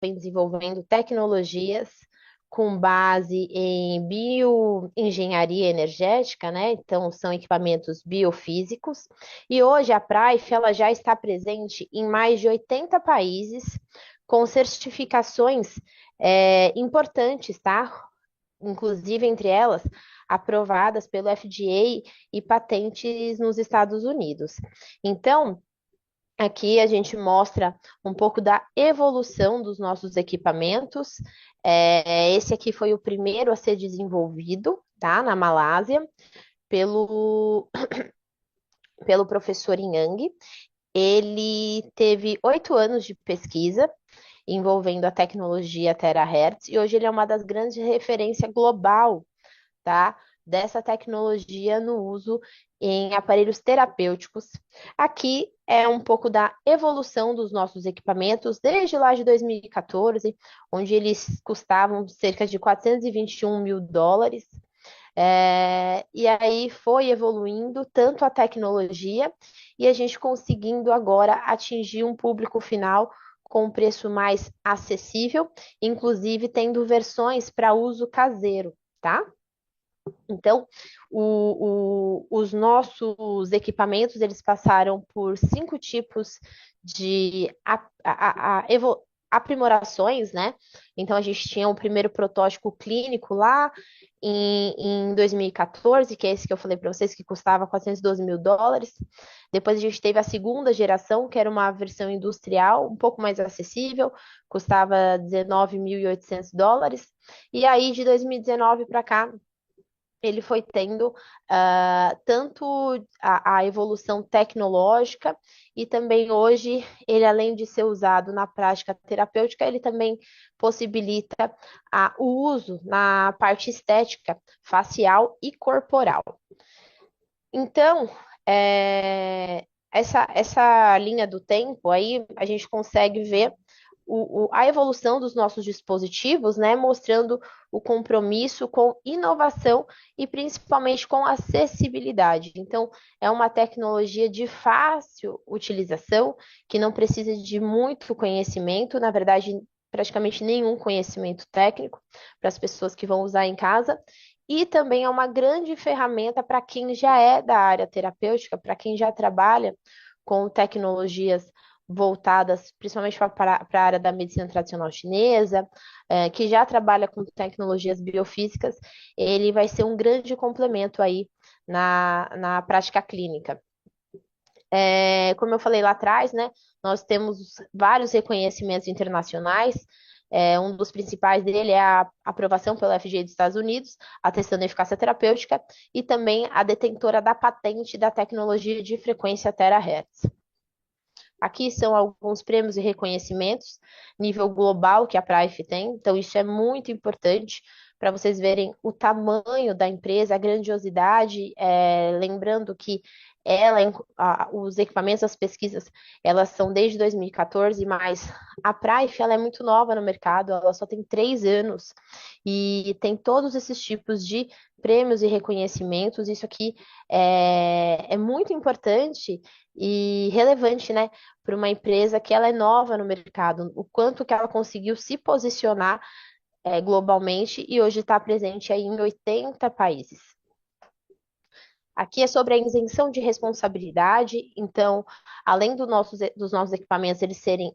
vem desenvolvendo tecnologias com base em bioengenharia energética, né? Então, são equipamentos biofísicos. E hoje a Praif, ela já está presente em mais de 80 países, com certificações importantes, tá? Inclusive entre elas aprovadas pelo FDA e patentes nos Estados Unidos. Então, aqui a gente mostra um pouco da evolução dos nossos equipamentos. Esse aqui foi o primeiro a ser desenvolvido, tá, na Malásia, pelo, pelo professor Yang. Ele teve 8 anos de pesquisa envolvendo a tecnologia Terahertz e hoje ele é uma das grandes referências global, tá? Dessa tecnologia no uso em aparelhos terapêuticos. Aqui é um pouco da evolução dos nossos equipamentos desde lá de 2014, onde eles custavam cerca de 421 mil dólares. E aí foi evoluindo tanto a tecnologia e a gente conseguindo agora atingir um público final com um preço mais acessível, inclusive tendo versões para uso caseiro, tá? Então, os nossos equipamentos, eles passaram por 5 tipos de aprimorações, né? Então, a gente tinha o primeiro protótipo clínico lá em 2014, que é esse que eu falei para vocês, que custava 412 mil dólares. Depois, a gente teve a segunda geração, que era uma versão industrial, um pouco mais acessível, custava 19.800 dólares. E aí, de 2019 para cá, ele foi tendo tanto a evolução tecnológica e também hoje ele, além de ser usado na prática terapêutica, ele também possibilita o uso na parte estética, facial e corporal. Então, essa linha do tempo aí a gente consegue ver a evolução dos nossos dispositivos, né, mostrando o compromisso com inovação e principalmente com acessibilidade. Então, é uma tecnologia de fácil utilização, que não precisa de muito conhecimento, na verdade, praticamente nenhum conhecimento técnico para as pessoas que vão usar em casa. E também é uma grande ferramenta para quem já é da área terapêutica, para quem já trabalha com tecnologias voltadas principalmente para a área da medicina tradicional chinesa, que já trabalha com tecnologias biofísicas, ele vai ser um grande complemento aí na prática clínica. Como eu falei lá atrás, né, nós temos vários reconhecimentos internacionais. Um dos principais dele é a aprovação pelo FDA dos Estados Unidos, atestando a eficácia terapêutica, e também a detentora da patente da tecnologia de frequência terahertz. Aqui são alguns prêmios e reconhecimentos, nível global que a Praif tem, então isso é muito importante para vocês verem o tamanho da empresa, a grandiosidade, lembrando que os equipamentos, as pesquisas, elas são desde 2014, mas a Praif, ela é muito nova no mercado, ela só tem 3 anos e tem todos esses tipos de prêmios e reconhecimentos, isso aqui é muito importante e relevante, né, para uma empresa que ela é nova no mercado, o quanto que ela conseguiu se posicionar globalmente e hoje está presente aí em 80 países. Aqui é sobre a isenção de responsabilidade, então, além dos nossos equipamentos eles serem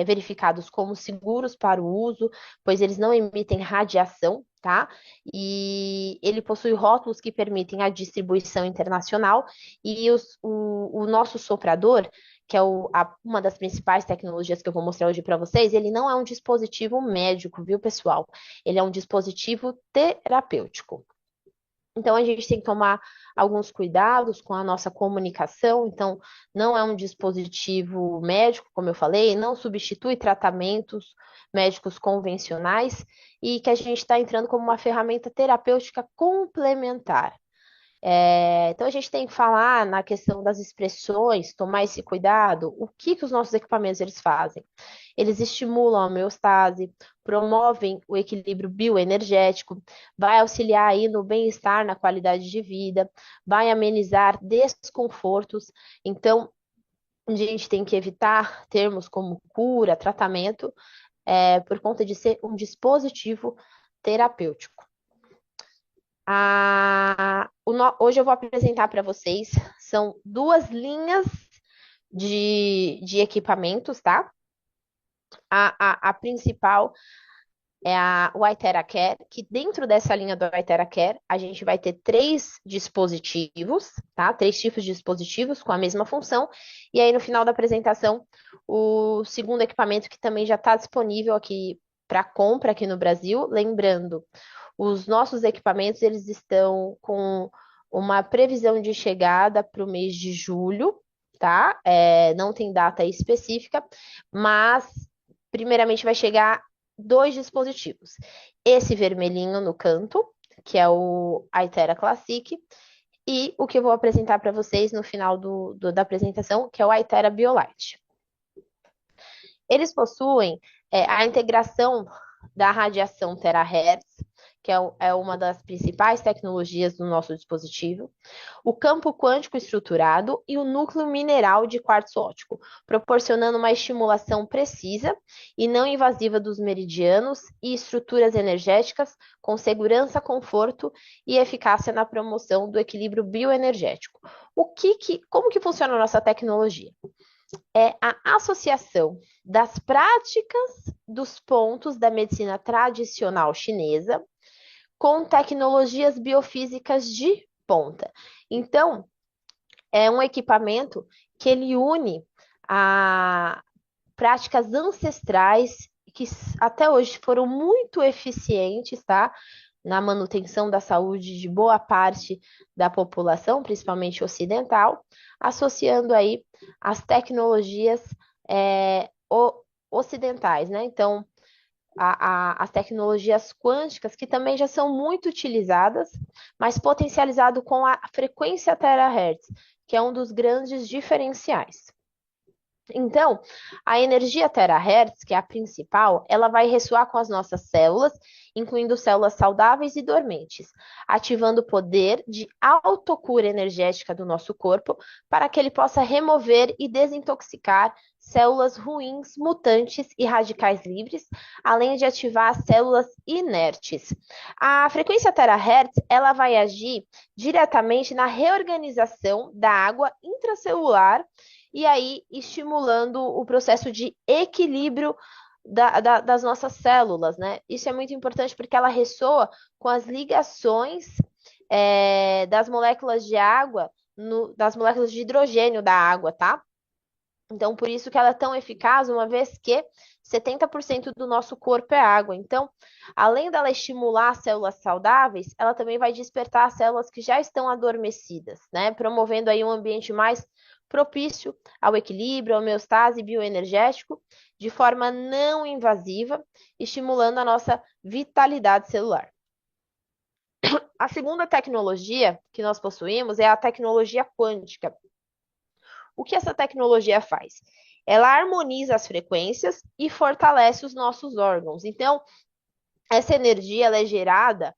verificados como seguros para o uso, pois eles não emitem radiação, tá? E ele possui rótulos que permitem a distribuição internacional e o nosso soprador, que é uma das principais tecnologias que eu vou mostrar hoje para vocês, ele não é um dispositivo médico, viu, pessoal? Ele é um dispositivo terapêutico. Então, a gente tem que tomar alguns cuidados com a nossa comunicação. Então, não é um dispositivo médico, como eu falei, não substitui tratamentos médicos convencionais e que a gente está entrando como uma ferramenta terapêutica complementar. Então, a gente tem que falar na questão das expressões, tomar esse cuidado. O que que os nossos equipamentos eles fazem? Eles estimulam a homeostase, promovem o equilíbrio bioenergético, vai auxiliar aí no bem-estar, na qualidade de vida, vai amenizar desconfortos. Então, a gente tem que evitar termos como cura, tratamento, por conta de ser um dispositivo terapêutico. Hoje eu vou apresentar para vocês, são duas linhas de equipamentos, tá? A principal é o Itera Care, que dentro dessa linha do Itera Care, a gente vai ter três dispositivos, tá? Três tipos de dispositivos com a mesma função. E aí, no final da apresentação, o segundo equipamento que também já está disponível aqui para compra aqui no Brasil. Lembrando, os nossos equipamentos, eles estão com uma previsão de chegada para o mês de julho, tá? Não tem data específica, mas primeiramente vai chegar dois dispositivos. Esse vermelhinho no canto, que é o Itera Classic, e o que eu vou apresentar para vocês no final da apresentação, que é o Itera BioLite. Eles possuem a integração da radiação terahertz, que é uma das principais tecnologias do nosso dispositivo, o campo quântico estruturado e o núcleo mineral de quartzo óptico, proporcionando uma estimulação precisa e não invasiva dos meridianos e estruturas energéticas com segurança, conforto e eficácia na promoção do equilíbrio bioenergético. Como que funciona a nossa tecnologia? É a associação das práticas dos pontos da medicina tradicional chinesa com tecnologias biofísicas de ponta. Então, é um equipamento que ele une a práticas ancestrais que até hoje foram muito eficientes, tá? Na manutenção da saúde de boa parte da população, principalmente ocidental, associando aí as tecnologias ocidentais, né? Então, as tecnologias quânticas, que também já são muito utilizadas, mas potencializado com a frequência terahertz, que é um dos grandes diferenciais. Então, a energia terahertz, que é a principal, ela vai ressoar com as nossas células, incluindo células saudáveis e dormentes, ativando o poder de autocura energética do nosso corpo para que ele possa remover e desintoxicar células ruins, mutantes e radicais livres, além de ativar células inertes. A frequência terahertz, ela vai agir diretamente na reorganização da água intracelular e aí estimulando o processo de equilíbrio das nossas células, né? Isso é muito importante porque ela ressoa com as ligações das moléculas de água, das moléculas de hidrogênio da água, tá? Então, por isso que ela é tão eficaz, uma vez que 70% do nosso corpo é água. Então, além dela estimular células saudáveis, ela também vai despertar células que já estão adormecidas, né? Promovendo aí um ambiente mais propício ao equilíbrio, ao homeostase bioenergético, de forma não invasiva, estimulando a nossa vitalidade celular. A segunda tecnologia que nós possuímos é a tecnologia quântica. O que essa tecnologia faz? Ela harmoniza as frequências e fortalece os nossos órgãos. Então, essa energia ela é gerada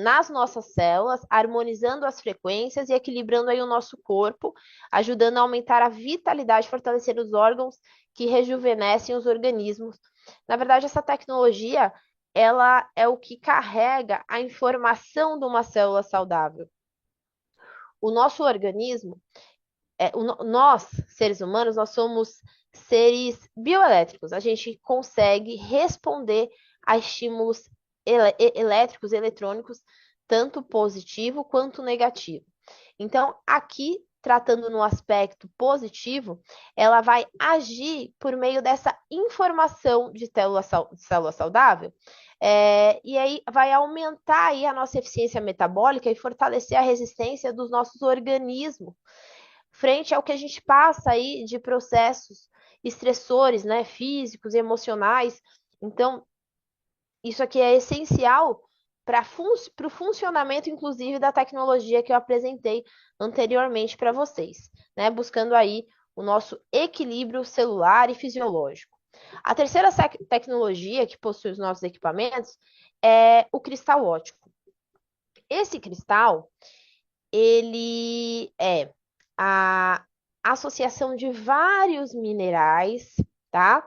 nas nossas células, harmonizando as frequências e equilibrando aí o nosso corpo, ajudando a aumentar a vitalidade, fortalecer os órgãos que rejuvenescem os organismos. Na verdade, essa tecnologia ela é o que carrega a informação de uma célula saudável. O nosso organismo nós, seres humanos, nós somos seres bioelétricos. A gente consegue responder a estímulos elétricos, eletrônicos, tanto positivo quanto negativo. Então, aqui, tratando no aspecto positivo, ela vai agir por meio dessa informação de célula saudável, e aí vai aumentar aí a nossa eficiência metabólica e fortalecer a resistência dos nossos organismos frente ao que a gente passa aí de processos estressores, né, físicos e emocionais. Então, isso aqui é essencial para o funcionamento, inclusive, da tecnologia que eu apresentei anteriormente para vocês, né, buscando aí o nosso equilíbrio celular e fisiológico. A terceira tecnologia que possui os nossos equipamentos é o cristal óptico. Esse cristal, ele é a associação de vários minerais, tá?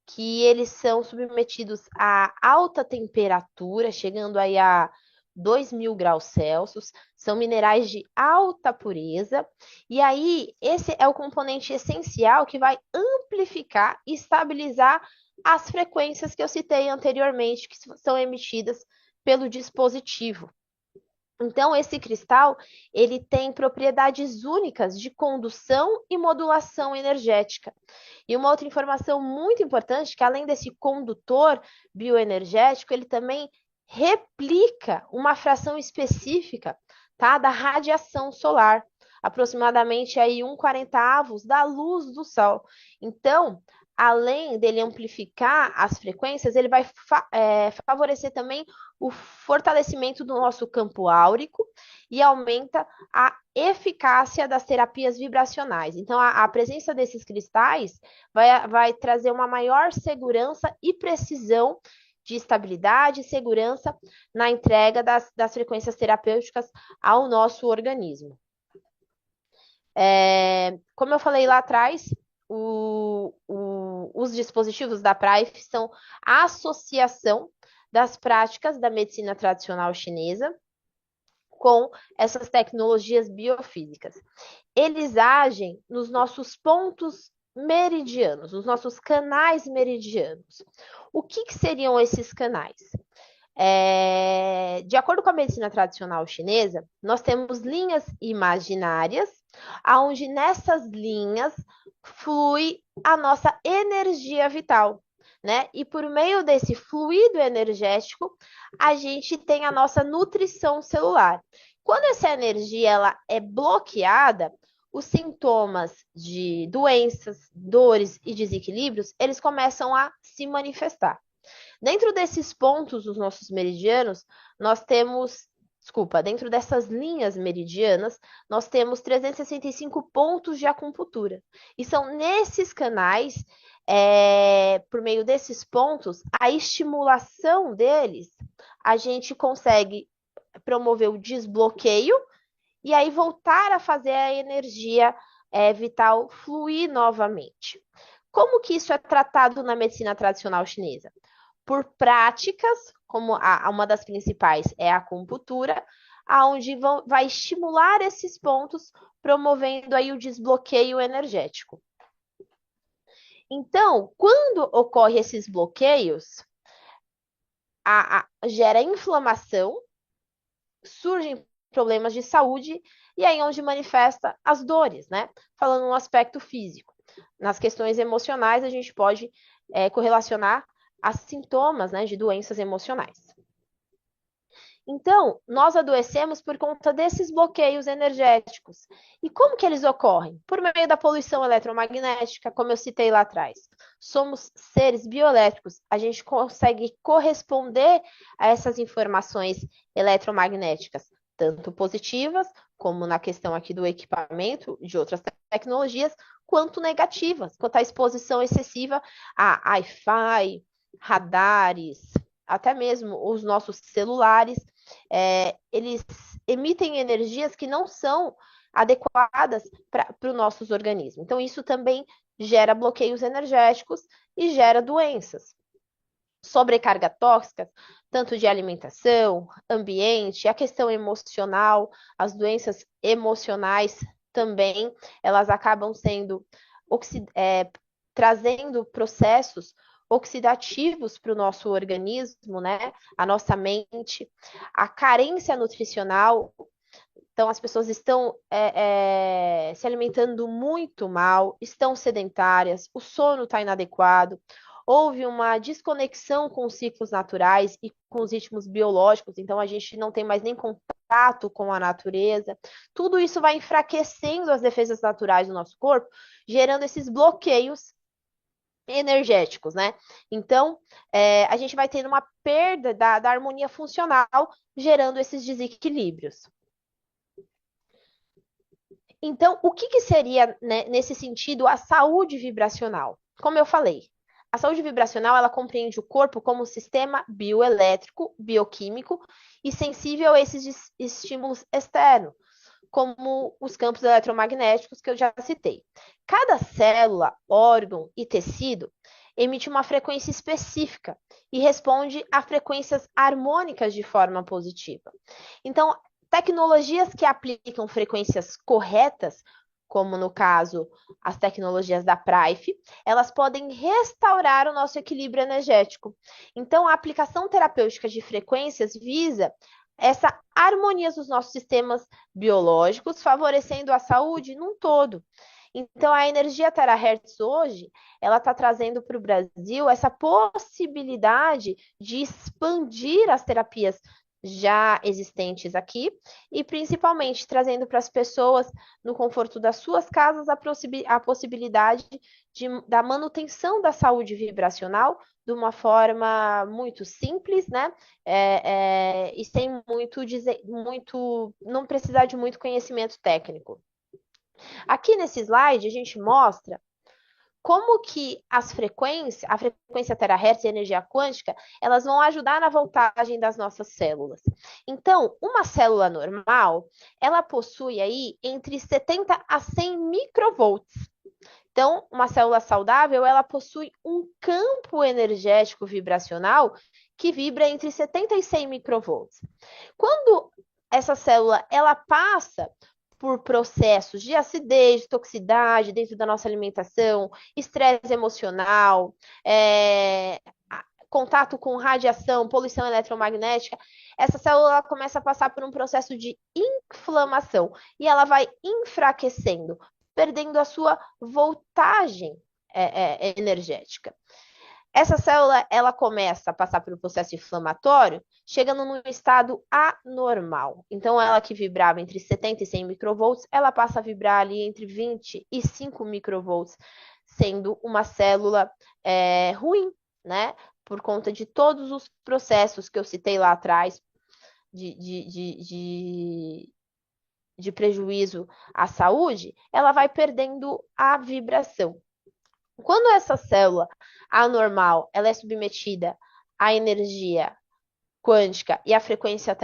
que eles são submetidos a alta temperatura, chegando aí a 2.000 graus Celsius, são minerais de alta pureza, e aí esse é o componente essencial que vai amplificar e estabilizar as frequências que eu citei anteriormente, que são emitidas pelo dispositivo. Então, esse cristal, ele tem propriedades únicas de condução e modulação energética. E uma outra informação muito importante, que além desse condutor bioenergético, ele também replica uma fração específica, tá, da radiação solar, aproximadamente aí 1/40 da luz do Sol. Então, além dele amplificar as frequências, ele vai favorecer também o fortalecimento do nosso campo áurico e aumenta a eficácia das terapias vibracionais. Então, a presença desses cristais vai trazer uma maior segurança e precisão de estabilidade e segurança na entrega das frequências terapêuticas ao nosso organismo. Como eu falei lá atrás, os dispositivos da PRAIF são a associação das práticas da medicina tradicional chinesa com essas tecnologias biofísicas. Eles agem nos nossos pontos meridianos, nos nossos canais meridianos. O que seriam esses canais? De acordo com a medicina tradicional chinesa, nós temos linhas imaginárias, onde nessas linhas flui a nossa energia vital, né? E por meio desse fluido energético, a gente tem a nossa nutrição celular. Quando essa energia ela é bloqueada, os sintomas de doenças, dores e desequilíbrios, eles começam a se manifestar. Dentro desses pontos dos nossos meridianos, nós temos, dentro dessas linhas meridianas, nós temos 365 pontos de acupuntura. E são nesses canais, por meio desses pontos, a estimulação deles, a gente consegue promover o desbloqueio e aí voltar a fazer a energia vital fluir novamente. Como que isso é tratado na medicina tradicional chinesa? Por práticas, como uma das principais é a acupuntura, onde vai estimular esses pontos, promovendo aí o desbloqueio energético. Então, quando ocorrem esses bloqueios, gera inflamação, surgem problemas de saúde, e aí onde manifesta as dores, né? Falando no aspecto físico. Nas questões emocionais, a gente pode correlacionar a sintomas, né, de doenças emocionais. Então, nós adoecemos por conta desses bloqueios energéticos. E como que eles ocorrem? Por meio da poluição eletromagnética, como eu citei lá atrás. Somos seres bioelétricos, a gente consegue corresponder a essas informações eletromagnéticas, tanto positivas, como na questão aqui do equipamento, de outras tecnologias, quanto negativas, quanto à exposição excessiva a Wi-Fi, radares, até mesmo os nossos celulares, eles emitem energias que não são adequadas para os nossos organismos. Então, isso também gera bloqueios energéticos e gera doenças. Sobrecarga tóxica, tanto de alimentação, ambiente, a questão emocional, as doenças emocionais também, elas acabam sendo trazendo processos oxidativos para o nosso organismo, né? A nossa mente, a carência nutricional. Então, as pessoas estão se alimentando muito mal, estão sedentárias, o sono está inadequado, houve uma desconexão com os ciclos naturais e com os ritmos biológicos, então a gente não tem mais nem contato com a natureza. Tudo isso vai enfraquecendo as defesas naturais do nosso corpo, gerando esses bloqueios energéticos, né? Então, a gente vai tendo uma perda da harmonia funcional, gerando esses desequilíbrios. Então, o que seria, né, nesse sentido, a saúde vibracional? Como eu falei, a saúde vibracional, ela compreende o corpo como um sistema bioelétrico, bioquímico e sensível a esses estímulos externos, como os campos eletromagnéticos que eu já citei. Cada célula, órgão e tecido, emite uma frequência específica e responde a frequências harmônicas de forma positiva. Então, tecnologias que aplicam frequências corretas, como no caso as tecnologias da Prife, elas podem restaurar o nosso equilíbrio energético. Então, a aplicação terapêutica de frequências visa essa harmonia dos nossos sistemas biológicos, favorecendo a saúde num todo. Então, a energia terahertz hoje, ela está trazendo para o Brasil essa possibilidade de expandir as terapias já existentes aqui e principalmente trazendo para as pessoas no conforto das suas casas a possibilidade da manutenção da saúde vibracional de uma forma muito simples, né? E sem não precisar de muito conhecimento técnico. Aqui nesse slide a gente mostra como que a frequência terahertz e a energia quântica, elas vão ajudar na voltagem das nossas células. Então, uma célula normal, ela possui aí entre 70 a 100 microvolts. Então, uma célula saudável, ela possui um campo energético vibracional que vibra entre 70 e 100 microvolts. Quando essa célula ela passa por processos de acidez, de toxicidade dentro da nossa alimentação, estresse emocional, contato com radiação, poluição eletromagnética, essa célula começa a passar por um processo de inflamação e ela vai enfraquecendo, perdendo a sua voltagem energética. Essa célula, ela começa a passar pelo processo inflamatório, chegando num estado anormal. Então, ela que vibrava entre 70 e 100 microvolts, ela passa a vibrar ali entre 20 e 5 microvolts, sendo uma célula ruim, né? Por conta de todos os processos que eu citei lá atrás, de prejuízo à saúde, ela vai perdendo a vibração. Quando essa célula anormal ela é submetida à energia quântica e à frequência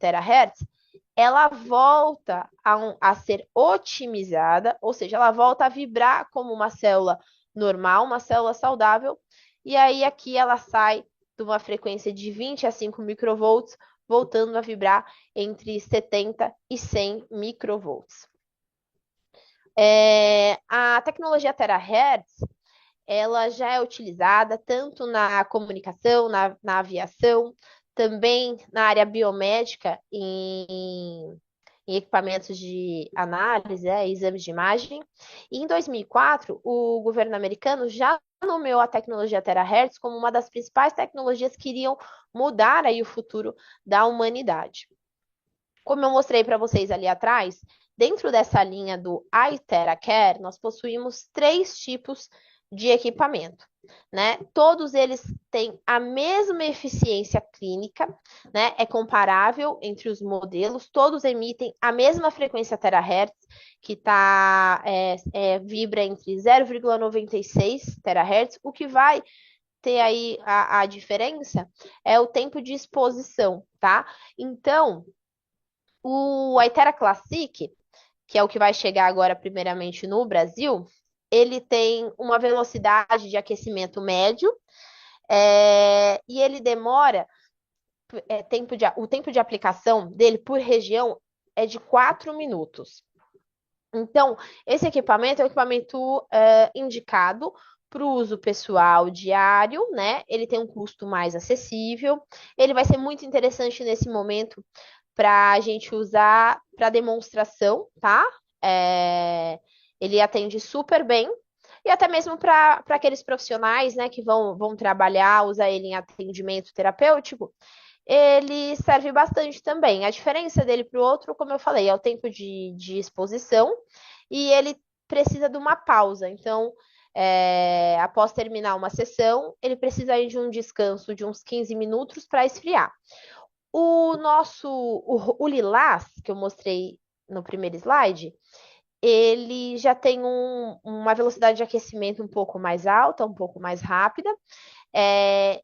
terahertz, ela volta a ser otimizada, ou seja, ela volta a vibrar como uma célula normal, uma célula saudável, e aí aqui ela sai de uma frequência de 20 a 5 microvolts, voltando a vibrar entre 70 e 100 microvolts. A tecnologia terahertz, ela já é utilizada tanto na comunicação, na aviação, também na área biomédica, em equipamentos de análise, exames de imagem. E em 2004, o governo americano já nomeou a tecnologia terahertz como uma das principais tecnologias que iriam mudar aí o futuro da humanidade. Como eu mostrei para vocês ali atrás, dentro dessa linha do iTeraCare, nós possuímos 3 tipos de equipamento, né? Todos eles têm a mesma eficiência clínica, né? É comparável entre os modelos, todos emitem a mesma frequência terahertz, que vibra entre 0,96 terahertz, o que vai ter aí a diferença é o tempo de exposição, tá? Então, o Itera Classic, que é o que vai chegar agora primeiramente no Brasil, ele tem uma velocidade de aquecimento médio e ele demora, o tempo de aplicação dele por região é de 4 minutos. Então, esse equipamento é um equipamento indicado para o uso pessoal diário, né? Ele tem um custo mais acessível, ele vai ser muito interessante nesse momento para a gente usar para demonstração, tá? Ele atende super bem. E até mesmo para aqueles profissionais, né, que vão trabalhar, usar ele em atendimento terapêutico, ele serve bastante também. A diferença dele para o outro, como eu falei, é o tempo de exposição e ele precisa de uma pausa. Então, após terminar uma sessão, ele precisa ir de um descanso de uns 15 minutos para esfriar. O Lilás, que eu mostrei no primeiro slide, ele já tem uma velocidade de aquecimento um pouco mais alta, um pouco mais rápida.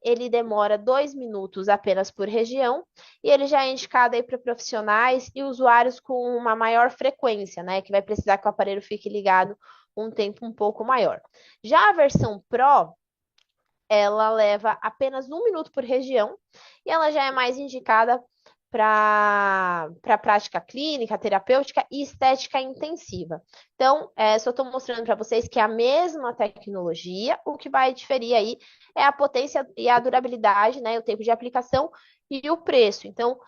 Ele demora 2 minutos apenas por região e ele já é indicado aí para profissionais e usuários com uma maior frequência, né? Que vai precisar que o aparelho fique ligado um tempo um pouco maior. Já a versão Pro, ela leva apenas 1 minuto por região e ela já é mais indicada para prática clínica, terapêutica e estética intensiva. Então, só estou mostrando para vocês que é a mesma tecnologia, o que vai diferir aí é a potência e a durabilidade, né, o tempo de aplicação e o preço. Então,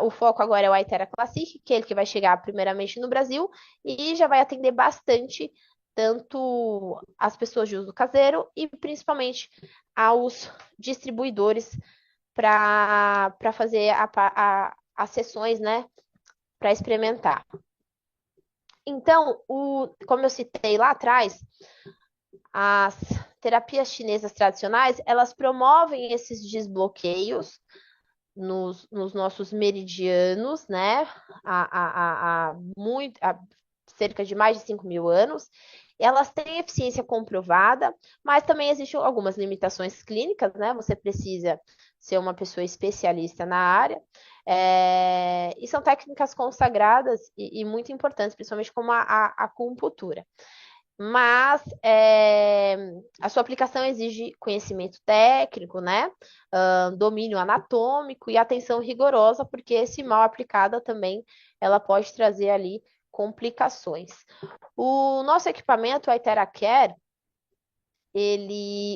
o foco agora é o Aitera Classic, que é ele que vai chegar primeiramente no Brasil e já vai atender bastante tanto as pessoas de uso caseiro e principalmente aos distribuidores para fazer as sessões, né, para experimentar. Então, como eu citei lá atrás, as terapias chinesas tradicionais, elas promovem esses desbloqueios nos nossos meridianos, né? Há cerca de mais de 5.000 anos. Elas têm eficiência comprovada, mas também existem algumas limitações clínicas, né? Você precisa ser uma pessoa especialista na área. E são técnicas consagradas e muito importantes, principalmente como a acupuntura. Mas a sua aplicação exige conhecimento técnico, né? Domínio anatômico e atenção rigorosa, porque se mal aplicada também ela pode trazer ali complicações. O nosso equipamento, a IteraCare,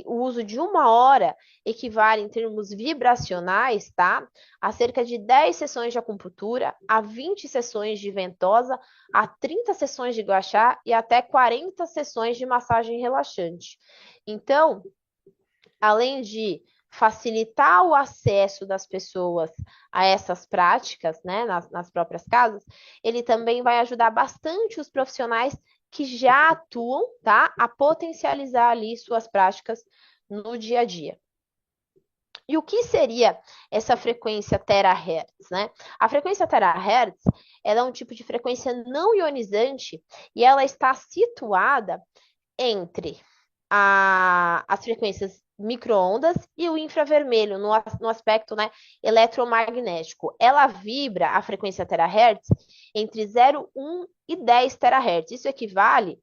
o uso de 1 hora equivale em termos vibracionais, tá? A cerca de 10 sessões de acupuntura, a 20 sessões de ventosa, a 30 sessões de gua sha e até 40 sessões de massagem relaxante. Então, além de facilitar o acesso das pessoas a essas práticas, né, nas próprias casas, ele também vai ajudar bastante os profissionais que já atuam, tá, a potencializar ali suas práticas no dia a dia. E o que seria essa frequência terahertz, né? A frequência terahertz, ela é um tipo de frequência não ionizante e ela está situada entre as frequências microondas e o infravermelho no aspecto, né, eletromagnético. Ela vibra a frequência terahertz entre 0,1 e 10 terahertz. Isso equivale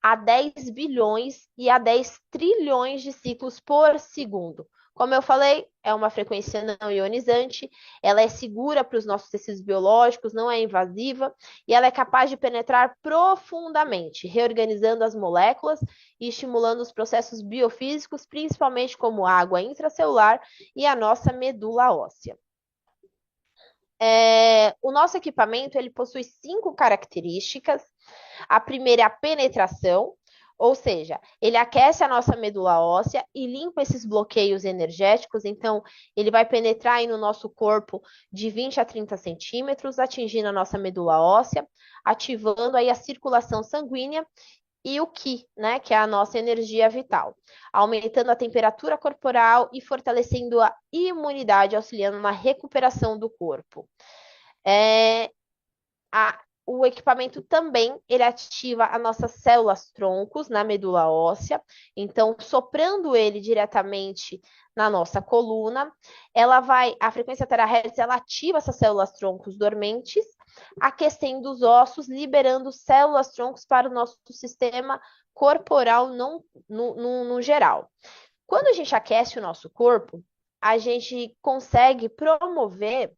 a 10 bilhões e a 10 trilhões de ciclos por segundo. Como eu falei, é uma frequência não ionizante, ela é segura para os nossos tecidos biológicos, não é invasiva e ela é capaz de penetrar profundamente, reorganizando as moléculas e estimulando os processos biofísicos, principalmente como a água intracelular e a nossa medula óssea. O nosso equipamento ele possui 5 características. A primeira é a penetração, ou seja, ele aquece a nossa medula óssea e limpa esses bloqueios energéticos. Então, ele vai penetrar aí no nosso corpo de 20 a 30 centímetros, atingindo a nossa medula óssea, ativando aí a circulação sanguínea e o Qi, né, que é a nossa energia vital, aumentando a temperatura corporal e fortalecendo a imunidade, auxiliando na recuperação do corpo. O equipamento também ele ativa as nossas células troncos na medula óssea, então soprando ele diretamente na nossa coluna, a frequência terahertz ela ativa essas células troncos dormentes, aquecendo os ossos, liberando células troncos para o nosso sistema corporal no geral. Quando a gente aquece o nosso corpo, a gente consegue promover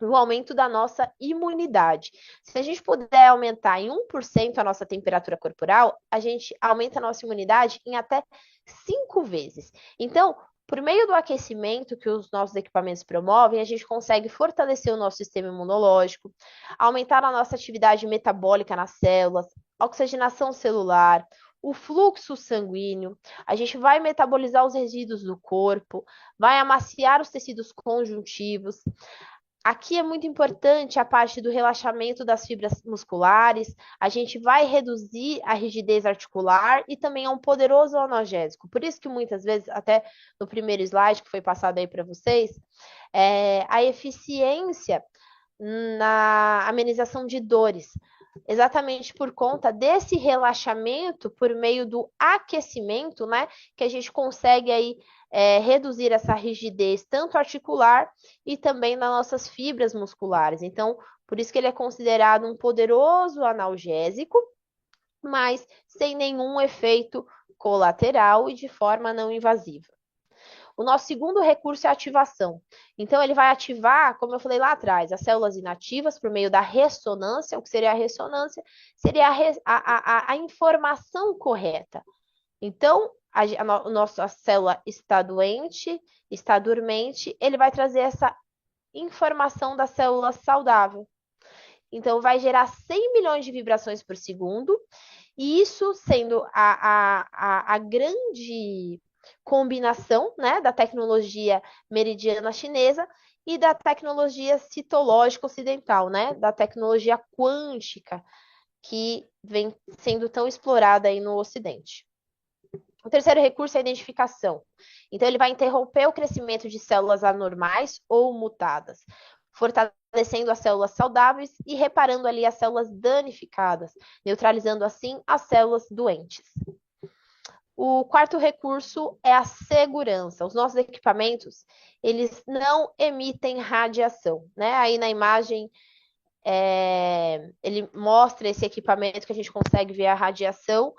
o aumento da nossa imunidade. Se a gente puder aumentar em 1% a nossa temperatura corporal, a gente aumenta a nossa imunidade em até 5 vezes. Então, por meio do aquecimento que os nossos equipamentos promovem, a gente consegue fortalecer o nosso sistema imunológico, aumentar a nossa atividade metabólica nas células, oxigenação celular, o fluxo sanguíneo, a gente vai metabolizar os resíduos do corpo, vai amaciar os tecidos conjuntivos. Aqui é muito importante a parte do relaxamento das fibras musculares, a gente vai reduzir a rigidez articular e também é um poderoso analgésico. Por isso que muitas vezes, até no primeiro slide que foi passado aí para vocês, a eficiência na amenização de dores, exatamente por conta desse relaxamento por meio do aquecimento, né, que a gente consegue aí reduzir essa rigidez tanto articular e também nas nossas fibras musculares. Então, por isso que ele é considerado um poderoso analgésico, mas sem nenhum efeito colateral e de forma não invasiva. O nosso segundo recurso é a ativação. Então, ele vai ativar, como eu falei lá atrás, as células inativas por meio da ressonância. O que seria a ressonância? Seria a informação correta. Então, a nossa célula está doente, está dormente, ele vai trazer essa informação da célula saudável. Então, vai gerar 100 milhões de vibrações por segundo, e isso sendo a grande combinação, né, da tecnologia meridiana chinesa e da tecnologia citológica ocidental, né, da tecnologia quântica que vem sendo tão explorada aí no Ocidente. O terceiro recurso é a identificação. Então, ele vai interromper o crescimento de células anormais ou mutadas, fortalecendo as células saudáveis e reparando ali as células danificadas, neutralizando assim as células doentes. O quarto recurso é a segurança. Os nossos equipamentos, eles não emitem radiação, né? Aí na imagem, ele mostra esse equipamento que a gente consegue ver a radiação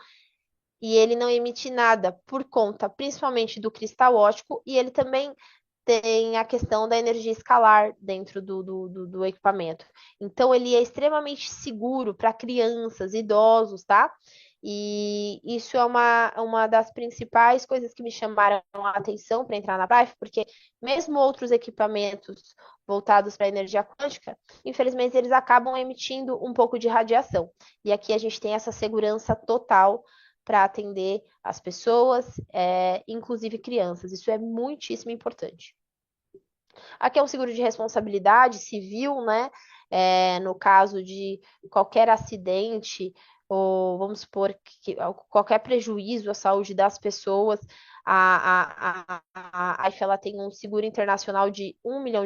e ele não emite nada por conta, principalmente do cristal óptico, e ele também tem a questão da energia escalar dentro do equipamento. Então, ele é extremamente seguro para crianças, idosos, tá? E isso é uma das principais coisas que me chamaram a atenção para entrar na Prime, porque mesmo outros equipamentos voltados para a energia quântica, infelizmente eles acabam emitindo um pouco de radiação. E aqui a gente tem essa segurança total para atender as pessoas, inclusive crianças. Isso é muitíssimo importante. Aqui é um seguro de responsabilidade civil, né? No caso de qualquer acidente, ou vamos supor que qualquer prejuízo à saúde das pessoas, a IFE, ela tem um seguro internacional de US$ 1 milhão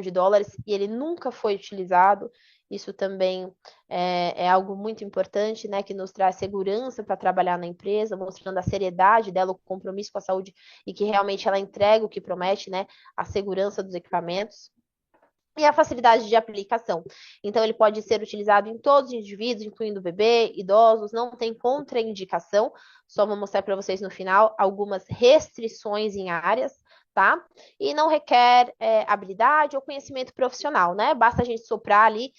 e ele nunca foi utilizado. Isso também é algo muito importante, né, que nos traz segurança para trabalhar na empresa, mostrando a seriedade dela, o compromisso com a saúde e que realmente ela entrega o que promete, né, a segurança dos equipamentos. E a facilidade de aplicação. Então, ele pode ser utilizado em todos os indivíduos, incluindo bebê, idosos, não tem contraindicação. Só vou mostrar para vocês no final algumas restrições em áreas, tá? E não requer habilidade ou conhecimento profissional, né? Basta a gente soprar ali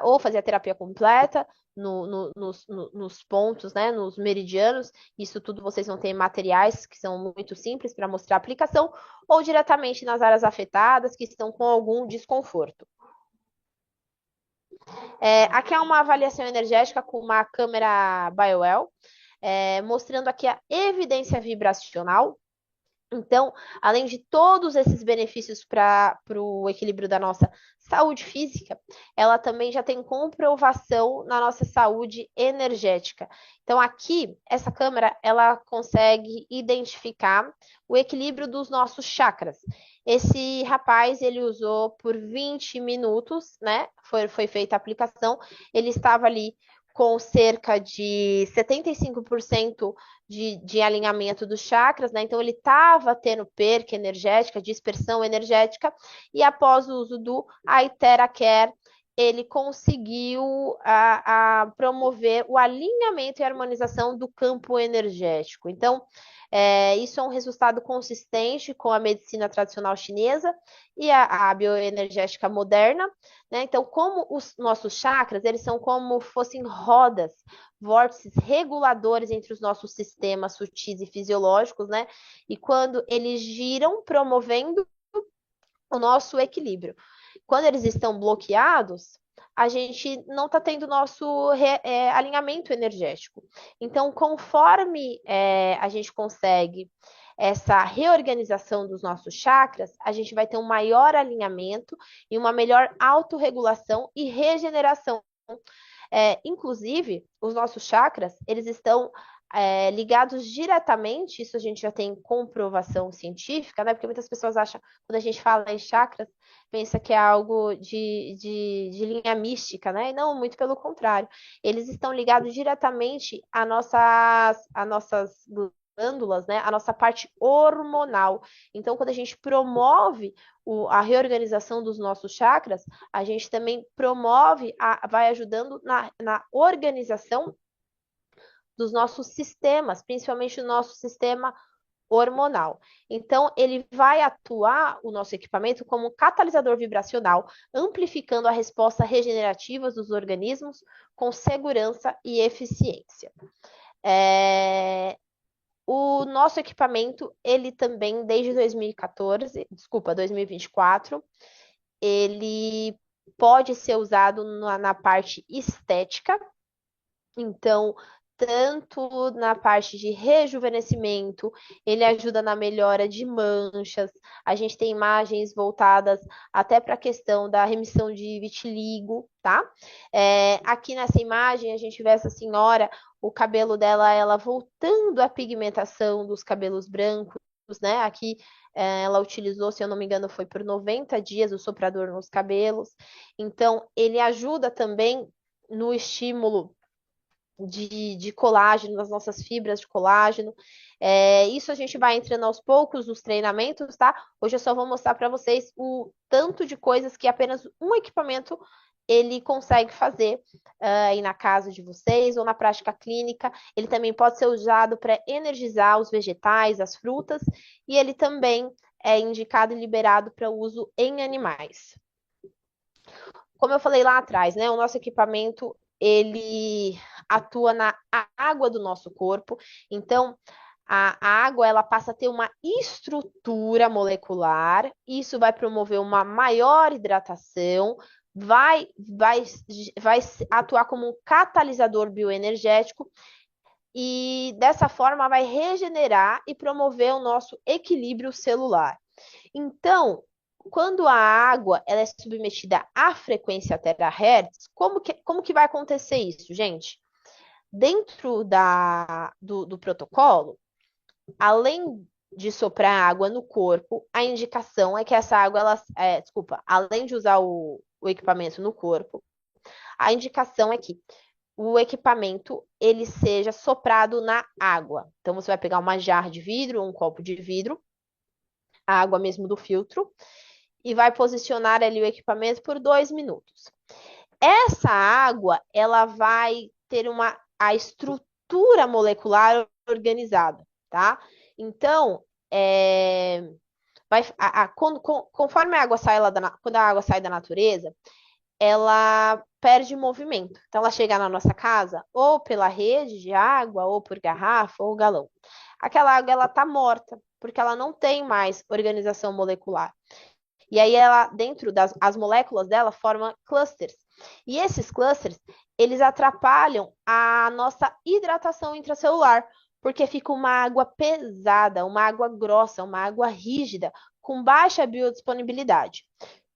ou fazer a terapia completa nos pontos, né? Nos meridianos. Isso tudo vocês vão ter materiais que são muito simples para mostrar a aplicação, ou diretamente nas áreas afetadas que estão com algum desconforto. Aqui é uma avaliação energética com uma câmera BioWell, mostrando aqui a evidência vibracional. Então, além de todos esses benefícios para o equilíbrio da nossa saúde física, ela também já tem comprovação na nossa saúde energética. Então, aqui, essa câmera, ela consegue identificar o equilíbrio dos nossos chakras. Esse rapaz, ele usou por 20 minutos, né? Foi feita a aplicação, ele estava ali com cerca de 75% de alinhamento dos chakras, né? Então ele estava tendo perca energética, dispersão energética, e após o uso do Aithera Care, ele conseguiu promover o alinhamento e harmonização do campo energético. Então, isso é um resultado consistente com a medicina tradicional chinesa e a bioenergética moderna, né? Então, como os nossos chakras, eles são como fossem rodas, vórtices reguladores entre os nossos sistemas sutis e fisiológicos, né? E quando eles giram, promovendo o nosso equilíbrio. Quando eles estão bloqueados, a gente não está tendo nosso alinhamento energético. Então, conforme a gente consegue essa reorganização dos nossos chakras, a gente vai ter um maior alinhamento e uma melhor autorregulação e regeneração. Inclusive, os nossos chakras, eles estão ligados diretamente, isso a gente já tem comprovação científica, né? Porque muitas pessoas acham, quando a gente fala em chakras, pensa que é algo de linha mística, né? E não, muito pelo contrário. Eles estão ligados diretamente a nossas glândulas, né? A nossa parte hormonal. Então, quando a gente promove a reorganização dos nossos chakras, a gente também promove, vai ajudando na organização dos nossos sistemas, principalmente do nosso sistema hormonal. Então, ele vai atuar, o nosso equipamento, como um catalisador vibracional, amplificando a resposta regenerativa dos organismos com segurança e eficiência. O nosso equipamento, ele também, desde 2014, desculpa, 2024, ele pode ser usado na parte estética, então, tanto na parte de rejuvenescimento, ele ajuda na melhora de manchas. A gente tem imagens voltadas até para a questão da remissão de vitiligo, tá? Aqui nessa imagem, a gente vê essa senhora, o cabelo dela, ela voltando à pigmentação dos cabelos brancos, né? Aqui ela utilizou, se eu não me engano, foi por 90 dias o soprador nos cabelos. Então, ele ajuda também no estímulo de colágeno, das nossas fibras de colágeno. Isso a gente vai entrando aos poucos nos treinamentos, tá? Hoje eu só vou mostrar para vocês o tanto de coisas que apenas um equipamento ele consegue fazer aí na casa de vocês ou na prática clínica. Ele também pode ser usado para energizar os vegetais, as frutas, e ele também é indicado e liberado para uso em animais. Como eu falei lá atrás, né? O nosso equipamento ele atua na água do nosso corpo. Então, a água ela passa a ter uma estrutura molecular. Isso vai promover uma maior hidratação, vai atuar como um catalisador bioenergético e dessa forma vai regenerar e promover o nosso equilíbrio celular. Então, quando a água ela é submetida à frequência terahertz, como que vai acontecer isso, gente? Dentro do protocolo, além de soprar água no corpo, a indicação é que essa água, além de usar o equipamento no corpo, a indicação é que o equipamento ele seja soprado na água. Então, você vai pegar uma jarra de vidro, um copo de vidro, a água mesmo do filtro, e vai posicionar ali o equipamento por 2 minutos. Essa água, ela vai ter a estrutura molecular organizada, tá? Então, conforme a água sai quando a água sai da natureza, ela perde movimento. Então, ela chega na nossa casa ou pela rede de água, ou por garrafa, ou galão. Aquela água, ela tá morta, porque ela não tem mais organização molecular. E aí ela, dentro as moléculas dela, formam clusters. E esses clusters, eles atrapalham a nossa hidratação intracelular, porque fica uma água pesada, uma água grossa, uma água rígida, com baixa biodisponibilidade.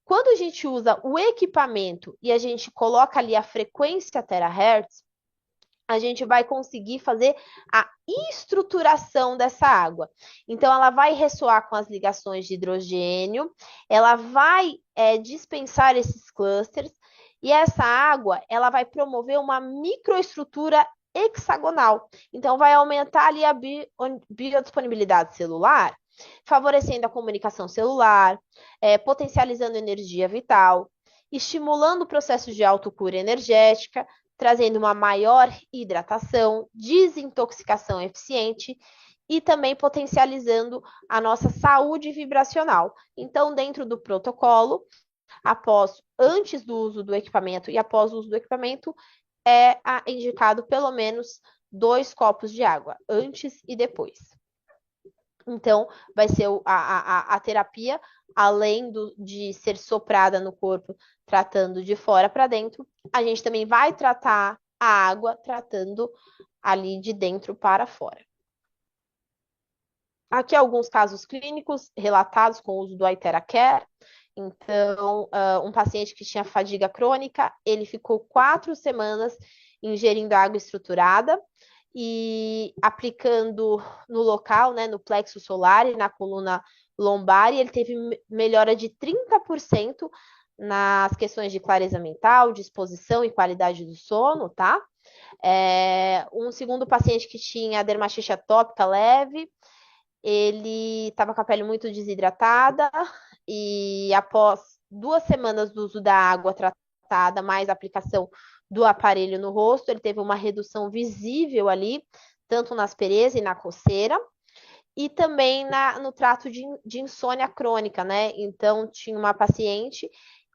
Quando a gente usa o equipamento e a gente coloca ali a frequência terahertz, a gente vai conseguir fazer a estruturação dessa água. Então, ela vai ressoar com as ligações de hidrogênio, ela vai dispensar esses clusters, e essa água ela vai promover uma microestrutura hexagonal. Então, vai aumentar ali a biodisponibilidade celular, favorecendo a comunicação celular, potencializando energia vital, estimulando o processo de autocura energética, trazendo uma maior hidratação, desintoxicação eficiente e também potencializando a nossa saúde vibracional. Então, dentro do protocolo, antes do uso do equipamento e após o uso do equipamento, é indicado pelo menos 2 copos de água, antes e depois. Então, vai ser a terapia, além de ser soprada no corpo, tratando de fora para dentro, a gente também vai tratar a água, tratando ali de dentro para fora. Aqui alguns casos clínicos relatados com o uso do Iteracare. Então, um paciente que tinha fadiga crônica, ele ficou 4 semanas ingerindo água estruturada e aplicando no local, né, no plexo solar e na coluna lombar, e ele teve melhora de 30% nas questões de clareza mental, disposição e qualidade do sono, tá? Um segundo paciente que tinha dermatite atópica leve, ele estava com a pele muito desidratada e após 2 semanas do uso da água tratada, mais aplicação do aparelho no rosto, ele teve uma redução visível ali, tanto na aspereza e na coceira, e também no trato de insônia crônica, né? Então, tinha uma paciente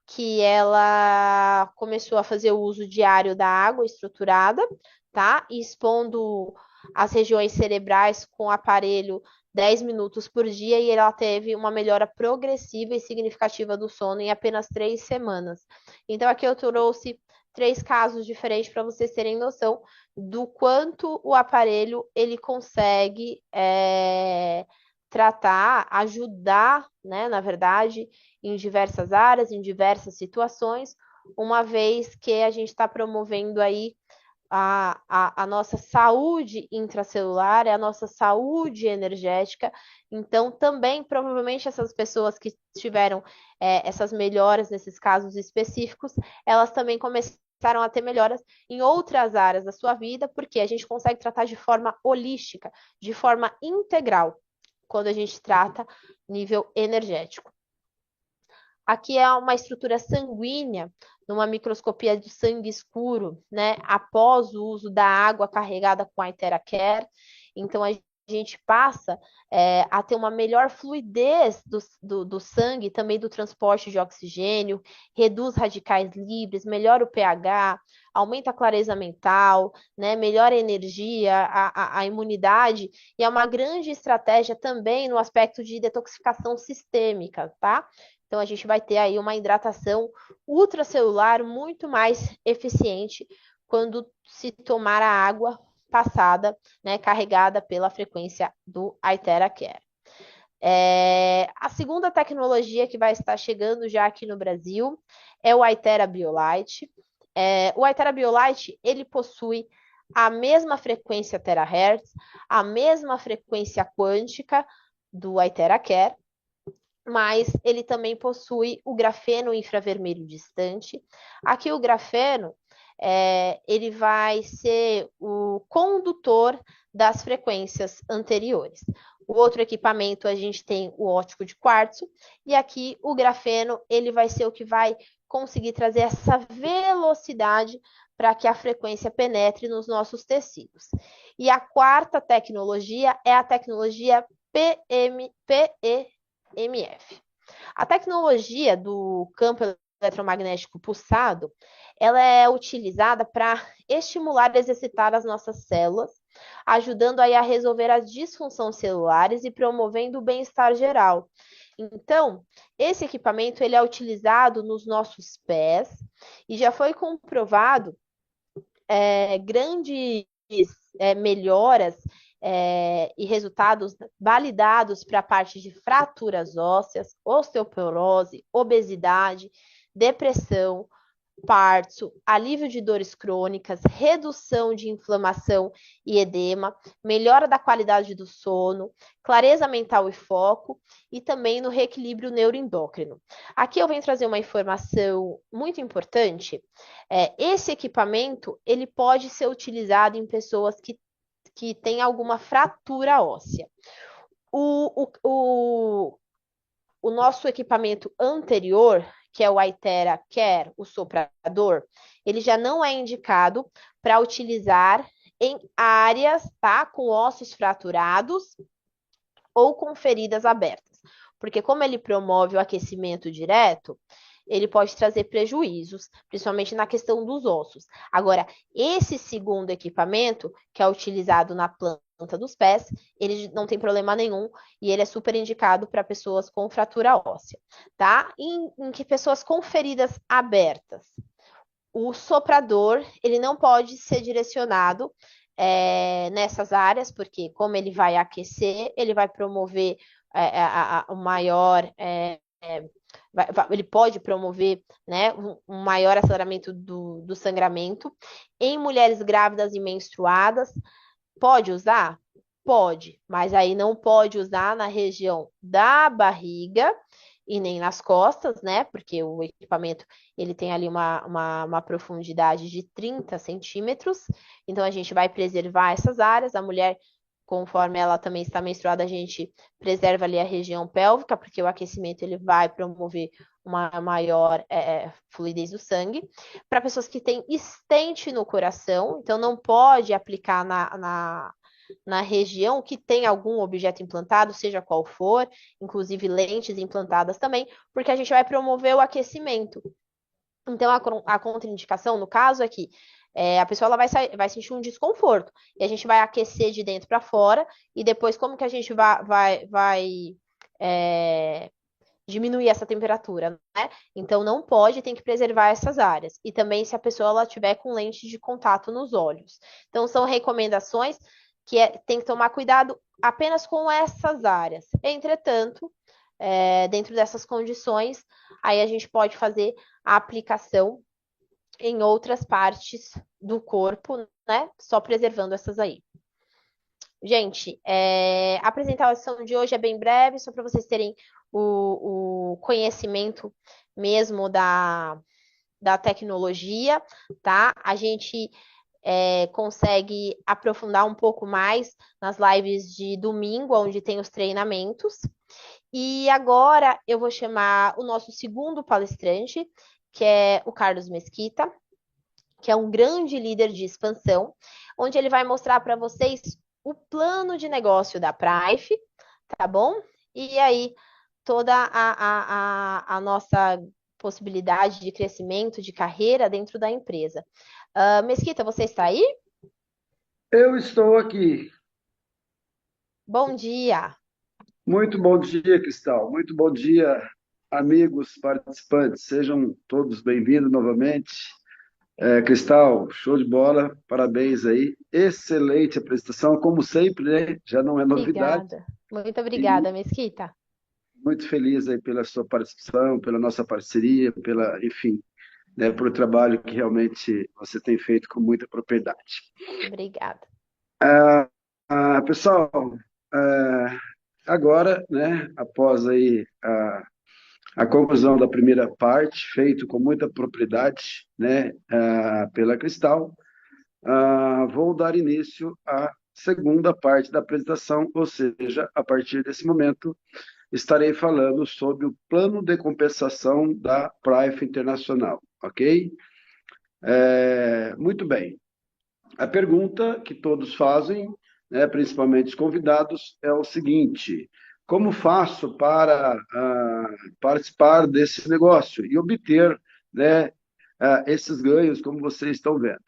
que ela começou a fazer o uso diário da água estruturada, tá? E expondo as regiões cerebrais com o aparelho 10 minutos por dia e ela teve uma melhora progressiva e significativa do sono em apenas 3 semanas. Então, aqui eu trouxe 3 casos diferentes para vocês terem noção do quanto o aparelho ele consegue tratar, ajudar, né, na verdade, em diversas áreas, em diversas situações, uma vez que a gente está promovendo aí a nossa saúde intracelular, a nossa saúde energética. Então, também, provavelmente, essas pessoas que tiveram essas melhoras nesses casos específicos, elas também começaram a ter melhoras em outras áreas da sua vida, porque a gente consegue tratar de forma holística, de forma integral, quando a gente trata nível energético. Aqui é uma estrutura sanguínea, numa microscopia de sangue escuro, né? Após o uso da água carregada com a Itera-Care. Então, a gente passa a ter uma melhor fluidez do sangue, também do transporte de oxigênio, reduz radicais livres, melhora o pH, aumenta a clareza mental, né? Melhora a energia, a imunidade, e é uma grande estratégia também no aspecto de detoxificação sistêmica, tá? Então, a gente vai ter aí uma hidratação ultracelular muito mais eficiente quando se tomar a água passada, né, carregada pela frequência do Itera Care. A segunda tecnologia que vai estar chegando já aqui no Brasil é o Itera Biolite. O Itera Biolite, ele possui a mesma frequência terahertz, a mesma frequência quântica do Itera Care, mas ele também possui o grafeno infravermelho distante. Aqui o grafeno, ele vai ser o condutor das frequências anteriores. O outro equipamento, a gente tem o ótico de quartzo, e aqui o grafeno, ele vai ser o que vai conseguir trazer essa velocidade para que a frequência penetre nos nossos tecidos. E a quarta tecnologia é a tecnologia PEMF. A tecnologia do campo eletromagnético pulsado, ela é utilizada para estimular e exercitar as nossas células, ajudando aí a resolver as disfunções celulares e promovendo o bem-estar geral. Então, esse equipamento ele é utilizado nos nossos pés e já foi comprovado grandes melhoras e resultados validados para a parte de fraturas ósseas, osteoporose, obesidade, depressão, parto, alívio de dores crônicas, redução de inflamação e edema, melhora da qualidade do sono, clareza mental e foco, e também no reequilíbrio neuroendócrino. Aqui eu venho trazer uma informação muito importante. Esse equipamento, ele pode ser utilizado em pessoas que têm alguma fratura óssea. O nosso equipamento anterior, que é o Itera Care, o soprador, ele já não é indicado para utilizar em áreas, tá, com ossos fraturados ou com feridas abertas. Porque como ele promove o aquecimento direto, ele pode trazer prejuízos, principalmente na questão dos ossos. Agora, esse segundo equipamento, que é utilizado na planta dos pés, ele não tem problema nenhum e ele é super indicado para pessoas com fratura óssea, tá? Em que pessoas com feridas abertas, o soprador, ele não pode ser direcionado nessas áreas, porque como ele vai aquecer, ele vai promover o maior ele pode promover, né, um maior aceleramento do sangramento. Em mulheres grávidas e menstruadas, pode usar? Pode, mas aí não pode usar na região da barriga e nem nas costas, né? Porque o equipamento ele tem ali uma profundidade de 30 centímetros, então a gente vai preservar essas áreas. A mulher conforme ela também está menstruada, a gente preserva ali a região pélvica, porque o aquecimento ele vai promover uma maior fluidez do sangue. Para pessoas que têm estente no coração, então não pode aplicar na região que tem algum objeto implantado, seja qual for, inclusive lentes implantadas também, porque a gente vai promover o aquecimento. Então, a contraindicação, no caso, é que a pessoa ela vai sentir um desconforto. E a gente vai aquecer de dentro para fora. E depois, como que a gente vai diminuir essa temperatura, né? Então, não pode, tem que preservar essas áreas. E também se a pessoa ela tiver com lente de contato nos olhos. Então, são recomendações que tem que tomar cuidado apenas com essas áreas. Entretanto, dentro dessas condições, aí a gente pode fazer a aplicação em outras partes do corpo, né? Só preservando essas aí. Gente, a apresentação de hoje é bem breve, só para vocês terem o conhecimento mesmo da tecnologia, tá? A gente consegue aprofundar um pouco mais nas lives de domingo, onde tem os treinamentos. E agora eu vou chamar o nosso segundo palestrante, que é o Carlos Mesquita, que é um grande líder de expansão, onde ele vai mostrar para vocês o plano de negócio da Prife, tá bom? E aí, toda a nossa possibilidade de crescimento, de carreira dentro da empresa. Mesquita, você está aí? Eu estou aqui. Bom dia. Muito bom dia, Cristal. Muito bom dia, amigos participantes. Sejam todos bem-vindos novamente. Cristal, show de bola. Parabéns aí. Excelente apresentação, como sempre, né? Já não é novidade. Obrigada. Muito E obrigada, Mesquita. muito feliz aí pela sua participação, pela nossa parceria, enfim, né, pelo trabalho que realmente você tem feito com muita propriedade. Obrigada. Pessoal, ah, agora, né, após aí a conclusão da primeira parte, feito com muita propriedade, né, pela Cristal, vou dar início à segunda parte da apresentação, ou seja, a partir desse momento, estarei falando sobre o plano de compensação da Prife Internacional, ok? Muito bem. A pergunta que todos fazem, né, principalmente os convidados, é o seguinte: como faço para participar desse negócio e obter, né, esses ganhos, como vocês estão vendo?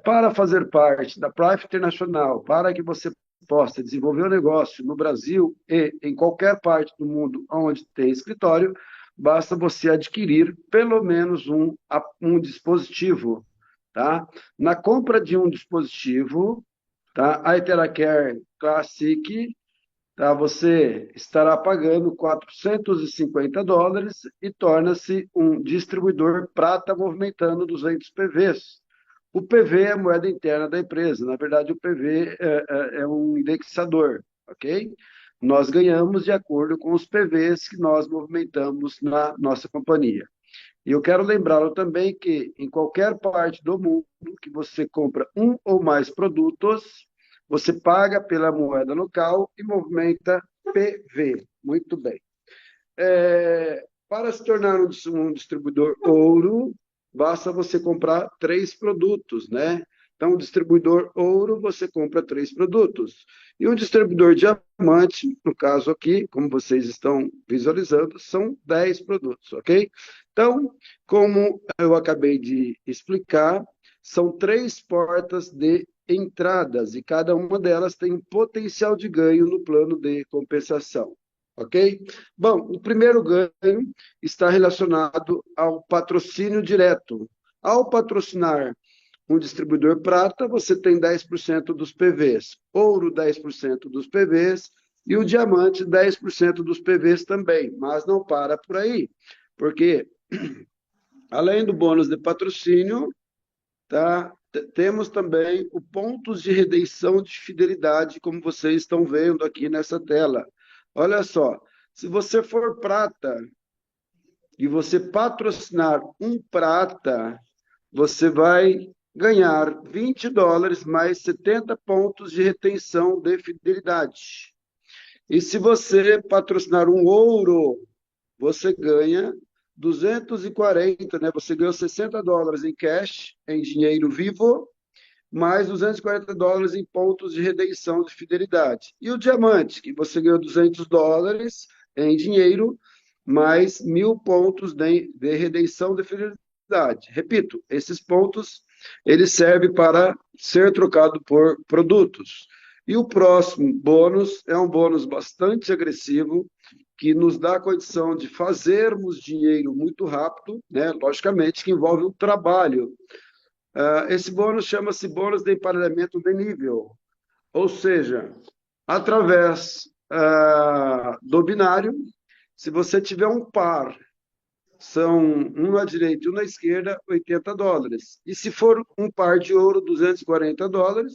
Para fazer parte da Prife Internacional, para que você possa desenvolver o negócio no Brasil e em qualquer parte do mundo onde tem escritório, basta você adquirir pelo menos um dispositivo, tá? Na compra de um dispositivo, tá? A Iteracare Classic, tá? Você estará pagando US$ 450 e torna-se um distribuidor prata movimentando 200 PVs. O PV é a moeda interna da empresa. Na verdade, o PV é um indexador, ok? Nós ganhamos de acordo com os PVs que nós movimentamos na nossa companhia. E eu quero lembrá-lo também que em qualquer parte do mundo que você compra um ou mais produtos, você paga pela moeda local e movimenta PV. Muito bem. Para se tornar um distribuidor ouro, basta você comprar 3 produtos, né? Então, o distribuidor ouro, você compra 3 produtos. E o distribuidor diamante, no caso aqui, como vocês estão visualizando, são 10 produtos, ok? Então, como eu acabei de explicar, são 3 portas de entradas e cada uma delas tem um potencial de ganho no plano de compensação, ok? Bom, o primeiro ganho está relacionado ao patrocínio direto. Ao patrocinar um distribuidor prata, você tem 10% dos PVs, ouro 10% dos PVs e o diamante 10% dos PVs também, mas não para por aí, porque além do bônus de patrocínio, tá, temos também o pontos de redenção de fidelidade, como vocês estão vendo aqui nessa tela. Olha só, se você for prata e você patrocinar um prata, você vai ganhar $20 mais 70 pontos de retenção de fidelidade. E se você patrocinar um ouro, você ganha 240, né? Você ganhou $60 em cash, em dinheiro vivo, mais $240 em pontos de redenção de fidelidade. E o diamante, que você ganhou $200 em dinheiro, mais 1.000 pontos de redenção de fidelidade. Repito, esses pontos eles servem para ser trocado por produtos. E o próximo bônus é um bônus bastante agressivo, que nos dá a condição de fazermos dinheiro muito rápido, né? Logicamente que envolve um trabalho. Esse bônus chama-se bônus de emparelhamento de nível, ou seja, através do binário, se você tiver um par, são um na direita e um na esquerda, $80. E se for um par de ouro, $240.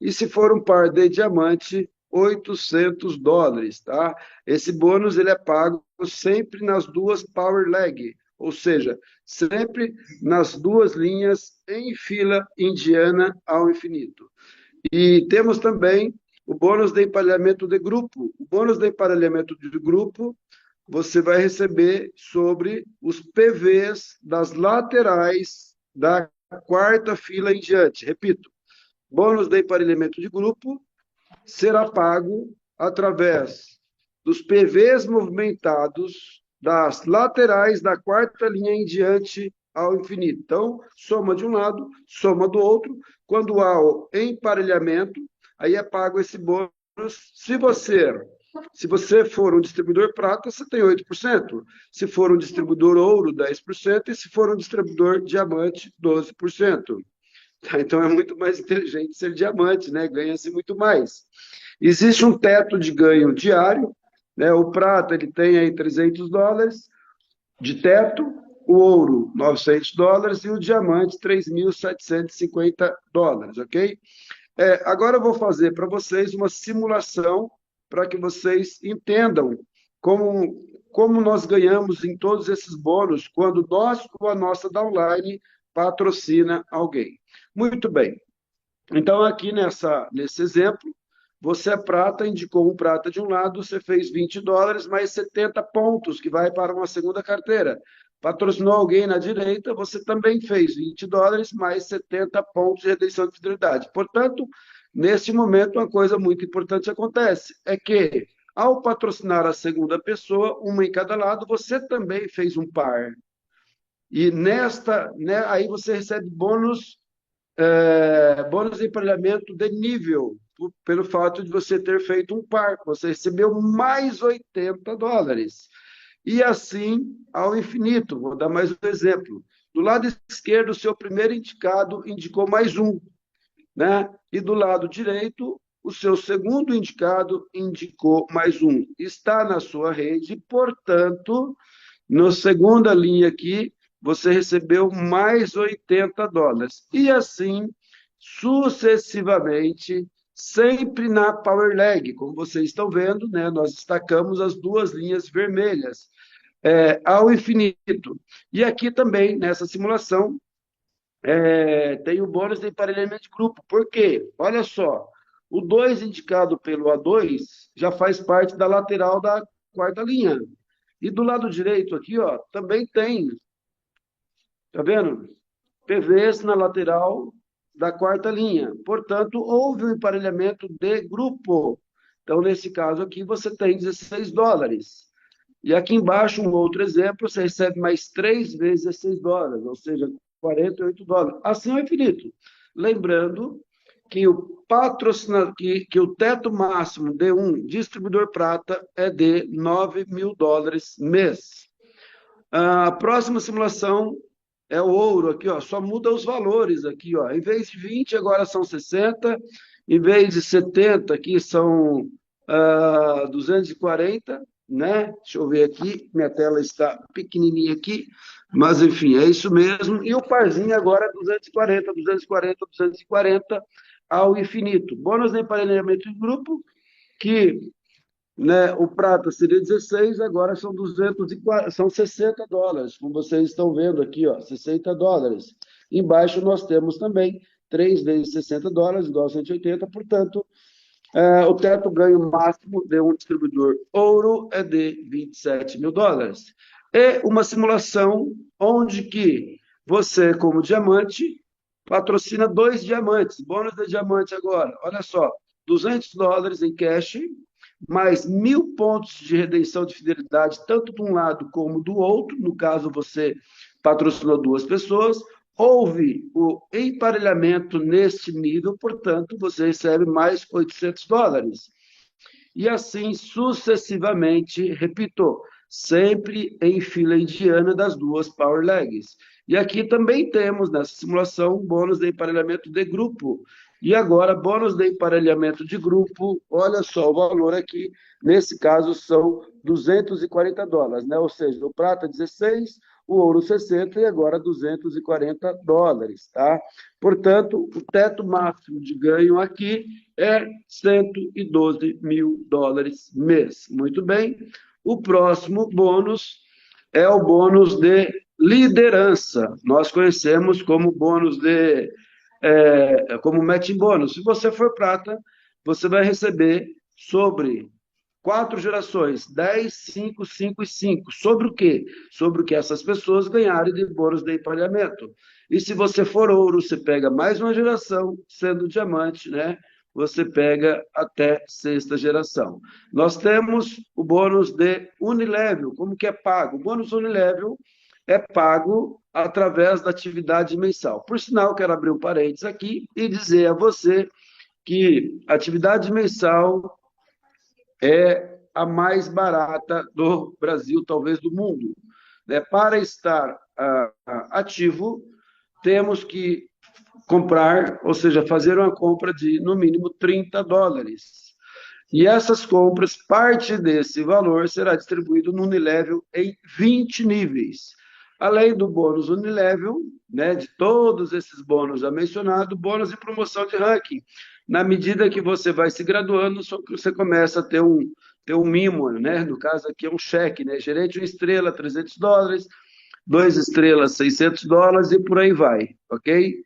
E se for um par de diamante, $800, tá? Esse bônus ele é pago sempre nas duas power leg, ou seja, sempre nas duas linhas em fila indiana ao infinito. E temos também o bônus de emparelhamento de grupo. O bônus de emparelhamento de grupo você vai receber sobre os PVs das laterais da quarta fila em diante. Repito, bônus de emparelhamento de grupo será pago através dos PVs movimentados das laterais da quarta linha em diante ao infinito. Então, soma de um lado, soma do outro. Quando há o emparelhamento, aí é pago esse bônus. Se você for um distribuidor prata, você tem 8%. Se for um distribuidor ouro, 10%. E se for um distribuidor diamante, 12%. Tá? Então, é muito mais inteligente ser diamante, né? Ganha-se muito mais. Existe um teto de ganho diário, né? O prata ele tem aí $300 de teto, o ouro $900 e o diamante $3.750, ok? Agora eu vou fazer para vocês uma simulação para que vocês entendam como nós ganhamos em todos esses bônus quando nós ou a nossa downline patrocina alguém. Muito bem. Então, aqui nesse exemplo, você é prata, indicou um prata de um lado, você fez $20 mais 70 pontos, que vai para uma segunda carteira. Patrocinou alguém na direita, você também fez $20 mais 70 pontos de redenção de fidelidade. Portanto, nesse momento, uma coisa muito importante acontece, é que, ao patrocinar a segunda pessoa, uma em cada lado, você também fez um par. E aí você recebe bônus de emparelhamento de nível, pelo fato de você ter feito um par, você recebeu mais $80. E assim ao infinito. Vou dar mais um exemplo. Do lado esquerdo, o seu primeiro indicado indicou mais um, né? E do lado direito, o seu segundo indicado indicou mais um. Está na sua rede, portanto, na segunda linha aqui, você recebeu mais $80. E assim, sucessivamente, sempre na Power Leg. Como vocês estão vendo, né, nós destacamos as duas linhas vermelhas ao infinito. E aqui também, nessa simulação, tem o bônus de emparelhamento de grupo. Por quê? Olha só, o 2 indicado pelo A2 já faz parte da lateral da quarta linha. E do lado direito aqui, ó, também tem, tá vendo? PVs na lateral da quarta linha. Portanto, houve um emparelhamento de grupo. Então, nesse caso aqui, você tem $16. E aqui embaixo, um outro exemplo, você recebe mais 3 vezes $16, ou seja, $48. Assim é o infinito. Lembrando que o patrocinador, que o teto máximo de um distribuidor prata é de $9.000 mês. A próxima simulação é o ouro aqui, ó, só muda os valores aqui, ó. Em vez de 20, agora são 60. Em vez de 70, aqui são 240, né? Deixa eu ver aqui, minha tela está pequenininha aqui, mas enfim, é isso mesmo. E o parzinho agora é 240, 240, 240 ao infinito. Bônus de emparelhamento de grupo, que, né, o prata seria 16, agora são $60, como vocês estão vendo aqui, ó, $60. Embaixo nós temos também 3 vezes US$ 60, igual a 180, portanto, o teto ganho máximo de um distribuidor ouro é de US$ 27.000. E uma simulação onde que você, como diamante, patrocina 2 diamantes, bônus de diamante agora, olha só, US$ 200 em cash, mais 1.000 pontos de redenção de fidelidade, tanto de um lado como do outro, no caso você patrocinou 2 pessoas, houve o emparelhamento neste nível, portanto, você recebe mais US$ 800. E assim sucessivamente, repito, sempre em fila indiana das 2 Power Legs. E aqui também temos, nessa simulação, bônus de emparelhamento de grupo. E agora, bônus de emparelhamento de grupo, olha só o valor aqui, nesse caso são US$ 240, né? Ou seja, o prata 16, o ouro 60 e agora US$ 240, tá? Portanto, o teto máximo de ganho aqui é US$ 112.000 mês. Muito bem. O próximo bônus é o bônus de liderança. Nós conhecemos como bônus como matching bônus. Se você for prata, você vai receber sobre 4 gerações, 10, 5, 5 e 5. Sobre o quê? Sobre o que essas pessoas ganharem de bônus de emparelhamento. E se você for ouro, você pega mais uma geração, sendo diamante, né? Você pega até 6ª geração. Nós temos o bônus de Unilevel. Como que é pago? O bônus Unilevel é pago através da atividade mensal. Por sinal, quero abrir um parênteses aqui e dizer a você que a atividade mensal é a mais barata do Brasil, talvez do mundo. Né? Para estar ativo, temos que comprar, ou seja, fazer uma compra de, no mínimo, US$ 30. E essas compras, parte desse valor será distribuído no Unilevel em 20 níveis. Além do bônus Unilevel, né, de todos esses bônus já mencionados, bônus de promoção de ranking. Na medida que você vai se graduando, você começa a ter um mimo, né? No caso aqui é um cheque, né? Gerente 1 estrela, US$ 300, 2 estrelas, US$ 600 e por aí vai, ok?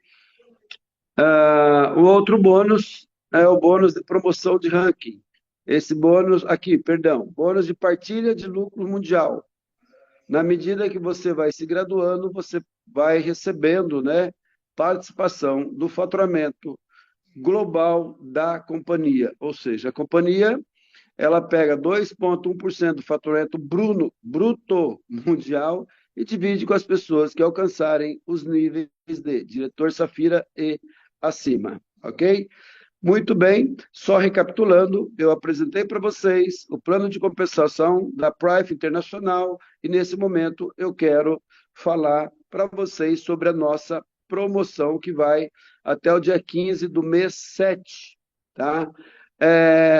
O outro bônus é o bônus de promoção de ranking. Esse bônus aqui, perdão, bônus de partilha de lucro mundial. Na medida que você vai se graduando, você vai recebendo, né, participação do faturamento global da companhia. Ou seja, a companhia ela pega 2,1% do faturamento bruto mundial e divide com as pessoas que alcançarem os níveis de diretor Safira e acima, ok? Muito bem, só recapitulando, eu apresentei para vocês o plano de compensação da Prife Internacional e nesse momento eu quero falar para vocês sobre a nossa promoção que vai até o dia 15 do mês 7, tá?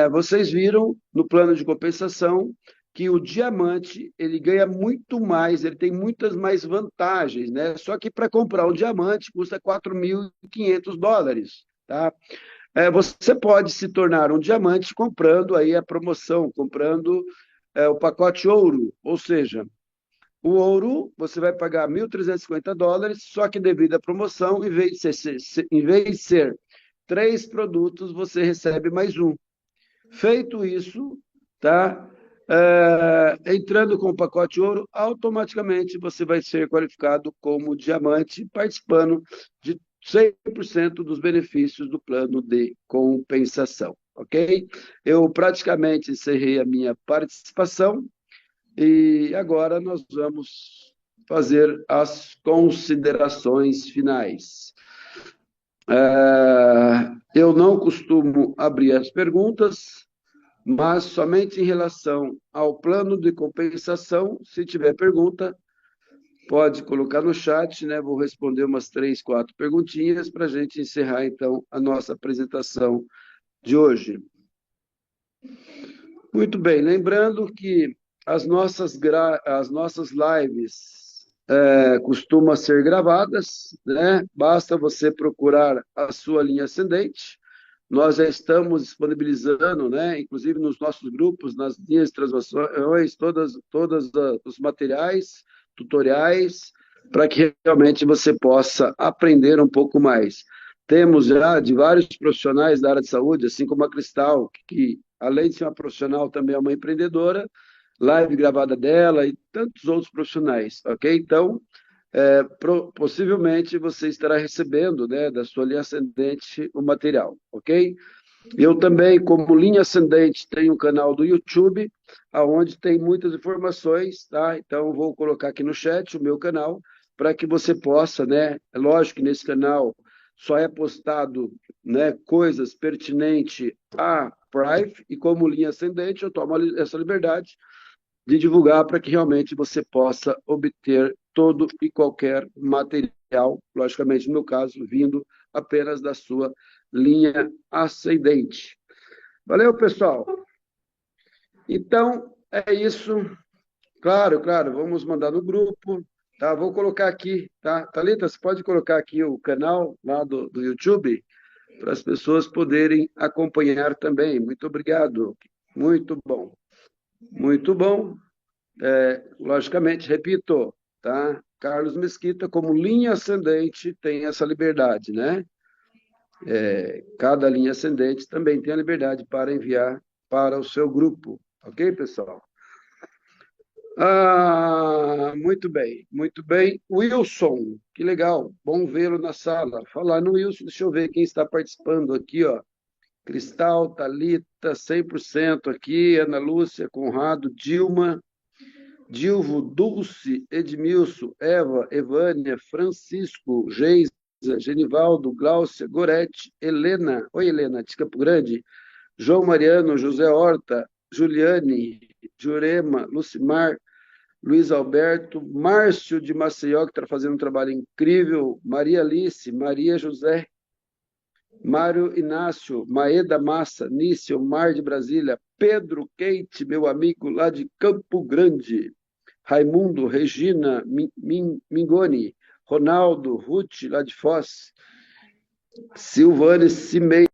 Vocês viram no plano de compensação que o diamante ele ganha muito mais, ele tem muitas mais vantagens, né? Só que para comprar um diamante custa US$ 4.500, tá? Você pode se tornar um diamante comprando aí a promoção, comprando o pacote ouro, ou seja, o ouro você vai pagar US$ 1.350, só que devido à promoção, em vez de ser 3 produtos, você recebe mais um. Feito isso, tá? Entrando com o pacote ouro, automaticamente você vai ser qualificado como diamante, participando de 100% dos benefícios do plano de compensação, ok? Eu praticamente encerrei a minha participação e agora nós vamos fazer as considerações finais. Eu não costumo abrir as perguntas, mas somente em relação ao plano de compensação, se tiver pergunta, pode colocar no chat, né? Vou responder umas 3, 4 perguntinhas para a gente encerrar, então, a nossa apresentação de hoje. Muito bem, lembrando que as nossas lives costumam ser gravadas, né? Basta você procurar a sua linha ascendente. Nós já estamos disponibilizando, né, inclusive nos nossos grupos, nas linhas de transmissões, todos os materiais, tutoriais, para que realmente você possa aprender um pouco mais. Temos já de vários profissionais da área de saúde, assim como a Cristal, que além de ser uma profissional, também é uma empreendedora, live gravada dela e tantos outros profissionais, ok? Então, possivelmente você estará recebendo, né, da sua linha ascendente o material, ok? Eu também, como linha ascendente, tenho um canal do YouTube, onde tem muitas informações, tá? Então, eu vou colocar aqui no chat o meu canal, para que você possa, né? É lógico que nesse canal só é postado, né, coisas pertinentes a Prive, e como linha ascendente, eu tomo essa liberdade de divulgar para que realmente você possa obter todo e qualquer material, logicamente, no meu caso, vindo apenas da sua linha ascendente. Valeu, pessoal? Então, é isso. Claro, claro, vamos mandar no grupo, tá? Vou colocar aqui, tá? Thalita, você pode colocar aqui o canal lá do YouTube para as pessoas poderem acompanhar também. Muito obrigado. Muito bom. Muito bom. Logicamente, repito, tá? Carlos Mesquita, como linha ascendente, tem essa liberdade, né? Cada linha ascendente também tem a liberdade para enviar para o seu grupo, ok, pessoal? Muito bem, muito bem. Wilson, que legal, bom vê-lo na sala. Falar no Wilson, deixa eu ver quem está participando aqui, ó. Cristal, Thalita, 100% aqui, Ana Lúcia, Conrado, Dilma, Dilvo, Dulce, Edmilson, Eva, Evânia, Francisco, Geisa, Genivaldo, Gláucia, Gorete, Helena, oi Helena, de Campo Grande, João Mariano, José Horta, Juliane, Jurema, Lucimar, Luiz Alberto, Márcio de Maceió, que está fazendo um trabalho incrível, Maria Alice, Maria José, Mário Inácio, Maeda Massa, Nício, Mar de Brasília, Pedro Keite, meu amigo lá de Campo Grande, Raimundo, Regina, Mingoni, Ronaldo, Ruth, lá de Foz, Silvane Cimei,